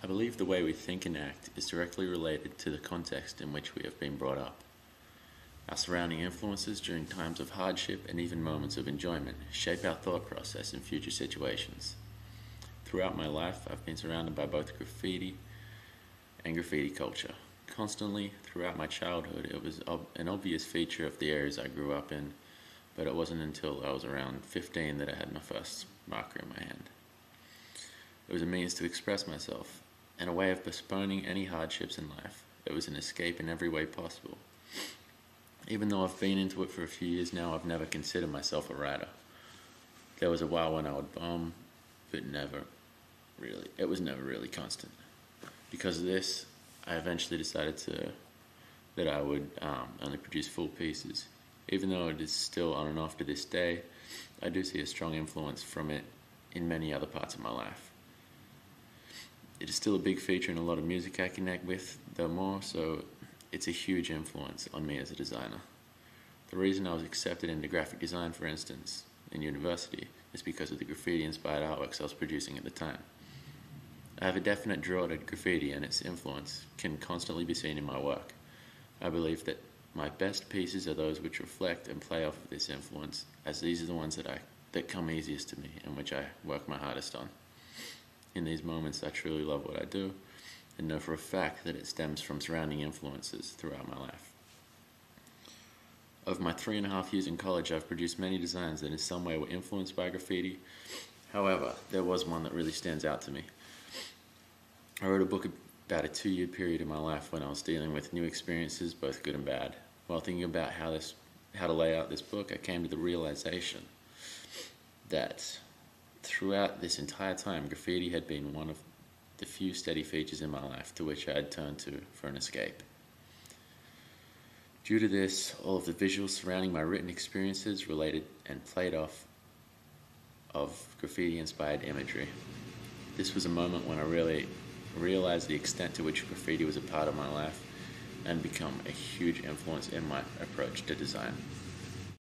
believe the way we think and act is directly related to the context in which we have been brought up. Our surrounding influences during times of hardship and even moments of enjoyment shape our thought process in future situations. Throughout my life, I've been surrounded by both graffiti and graffiti culture. Constantly, throughout my childhood, it was an obvious feature of the areas I grew up in, but it wasn't until I was around 15 that I had my first marker in my hand. It was a means to express myself, and a way of postponing any hardships in life. It was an escape in every way possible. Even though I've been into it for a few years now, I've never considered myself a writer. There was a while when I would bomb, but it was never really constant. Because of this, I eventually decided that I would only produce full pieces. Even though it is still on and off to this day, I do see a strong influence from it in many other parts of my life. It is still a big feature in a lot of music I connect with, though more so it's a huge influence on me as a designer. The reason I was accepted into graphic design, for instance, in university, is because of the graffiti-inspired artworks I was producing at the time. I have a definite draw to graffiti, and its influence can constantly be seen in my work. I believe that my best pieces are those which reflect and play off of this influence, as these are the ones that come easiest to me and which I work my hardest on. In these moments, I truly love what I do, and know for a fact that it stems from surrounding influences throughout my life. Of my 3.5 years in college, I've produced many designs that in some way were influenced by graffiti. However, there was one that really stands out to me. I wrote a book about a 2-year period in my life when I was dealing with new experiences, both good and bad. While thinking about how to lay out this book, I came to the realization that throughout this entire time, graffiti had been one of the few steady features in my life to which I had turned to for an escape. Due to this, all of the visuals surrounding my written experiences related and played off of graffiti-inspired imagery. This was a moment when I really realized the extent to which graffiti was a part of my life and become a huge influence in my approach to design.